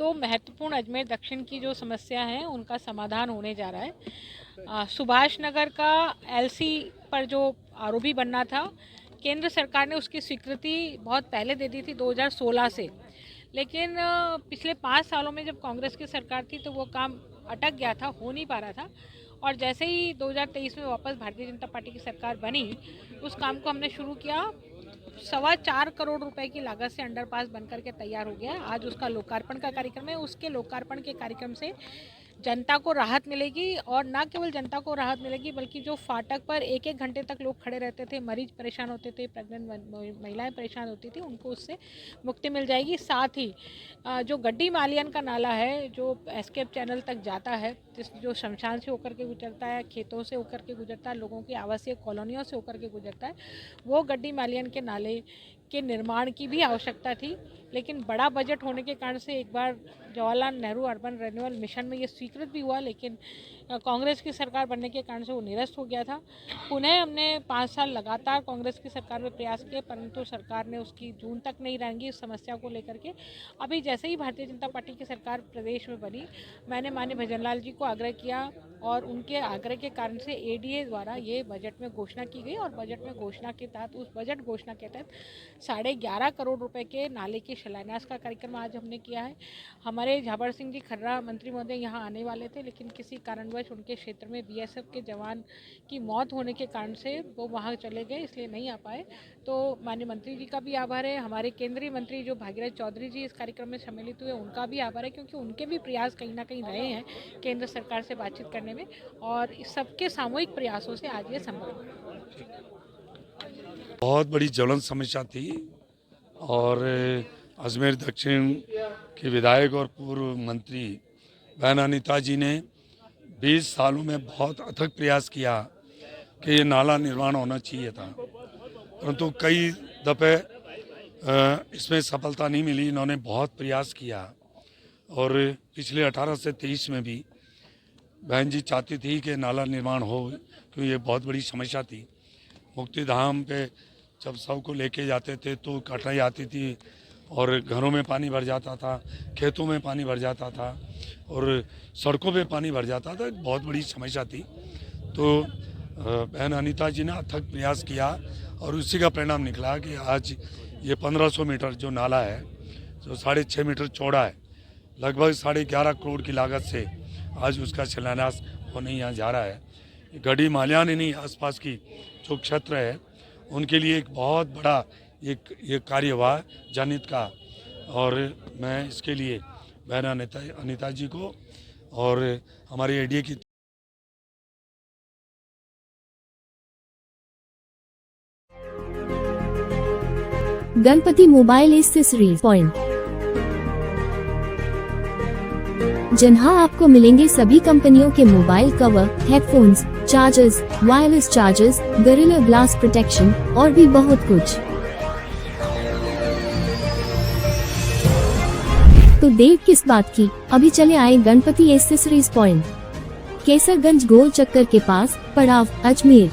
जो महत्वपूर्ण अजमेर दक्षिण की जो समस्या है उनका समाधान होने जा रहा है। सुभाष नगर का एलसी पर जो आरोपी बनना था, केंद्र सरकार ने उसकी स्वीकृति बहुत पहले दे दी थी 2016 से, लेकिन पिछले 5 सालों में जब कांग्रेस की सरकार थी तो वो काम अटक गया था, हो नहीं पा रहा था। और जैसे ही 2023 में वापस भारतीय जनता पार्टी की सरकार बनी, उस काम को हमने शुरू किया। 4.25 करोड़ रुपए की लागत से अंडरपास बनकर के तैयार हो गया। आज उसका लोकार्पण का कार्यक्रम है। उसके लोकार्पण के कार्यक्रम से जनता को राहत मिलेगी, और न केवल जनता को राहत मिलेगी बल्कि जो फाटक पर एक एक घंटे तक लोग खड़े रहते थे, मरीज परेशान होते थे, प्रेग्नेंट महिलाएं परेशान होती थी, उनको उससे मुक्ति मिल जाएगी। साथ ही जो गड्डी मालियन का नाला है जो एस्केप चैनल तक जाता है, जो शमशान से होकर के गुजरता है, खेतों से होकर के गुजरता है, लोगों की आवासीय कॉलोनियों से होकर के गुजरता है, वो गड्डी मालियन के नाले के निर्माण की भी आवश्यकता थी। लेकिन बड़ा बजट होने के कारण से एक बार Jawaharlal Nehru urban renewal mission में ये स्वीकृत भी हुआ, लेकिन कांग्रेस की सरकार बनने के कारण से वो निरस्त हो गया था। पुनः हमने 5 साल लगातार कांग्रेस की सरकार में प्रयास किए, परंतु सरकार ने उसकी जून तक नहीं रहेंगी इस समस्या को लेकर के। अभी जैसे ही भारतीय जनता पार्टी की सरकार प्रदेश में बनी, मैंने माननीय भजनलाल जी को आग्रह किया, और उनके आग्रह के कारण से एडीए द्वारा ये बजट में घोषणा की गई, और बजट में घोषणा के तहत उस बजट घोषणा के तहत 11.5 करोड़ रुपए के नाले के शिलान्यास का कार्यक्रम आज हमने किया है। हमारे झाबर सिंह जी खर्रा मंत्री महोदय यहाँ आने वाले थे, लेकिन किसी कारणवश उनके क्षेत्र में बीएसएफ के जवान की मौत होने के कारण से वो वहाँ चले गए, इसलिए नहीं आ पाए। तो माननीय मंत्री जी का भी आभार है, हमारे केंद्रीय मंत्री जो भागीरथ चौधरी जी इस कार्यक्रम में सम्मिलित हुए उनका भी आभार है, क्योंकि उनके भी प्रयास कहीं ना कहीं रहे हैं केंद्र सरकार से बातचीत करने में, और इस सबके सामूहिक प्रयासों से आज ये संभव है। बहुत बड़ी ज्वलंत समस्या थी, और अजमेर दक्षिण के विधायक और पूर्व मंत्री बहन अनीता जी ने 20 सालों में बहुत अथक प्रयास किया कि ये नाला निर्माण होना चाहिए था, परंतु कई दफ़े इसमें सफलता नहीं मिली। इन्होंने बहुत प्रयास किया, और पिछले 18 से 23 में भी बहन जी चाहती थी कि नाला निर्माण हो, क्योंकि ये बहुत बड़ी समस्या थी। मुक्तिधाम पे जब सबको लेके जाते थे तो कठिनाई आती थी, और घरों में पानी भर जाता था, खेतों में पानी भर जाता था, और सड़कों पे पानी भर जाता था। बहुत बड़ी समस्या थी। तो बहन अनीता जी ने अथक प्रयास किया, और उसी का परिणाम निकला कि आज ये 1500 मीटर जो नाला है, जो 6.5 मीटर चौड़ा है, लगभग 11.5 करोड़ की लागत से आज उसका शिलान्यास होने यहाँ जा रहा है। गड्डी मालियान ही नहीं, आसपास की जो क्षेत्र है उनके लिए एक बहुत बड़ा ये कार्य हुआ जनहित का, और मैं इसके लिए बहन अनीता जी को और हमारे एडीए की गणपति मोबाइल एक्सेसरीज पॉइंट, जहां आपको मिलेंगे सभी कंपनियों के mobile cover, headphones, chargers, wireless chargers, gorilla glass protection और भी बहुत कुछ। तो देर किस बात की, अभी चले आए गणपति एक्सेसरीज पॉइंट, केसरगंज गोल चक्कर के पास, पड़ाव, अजमेर।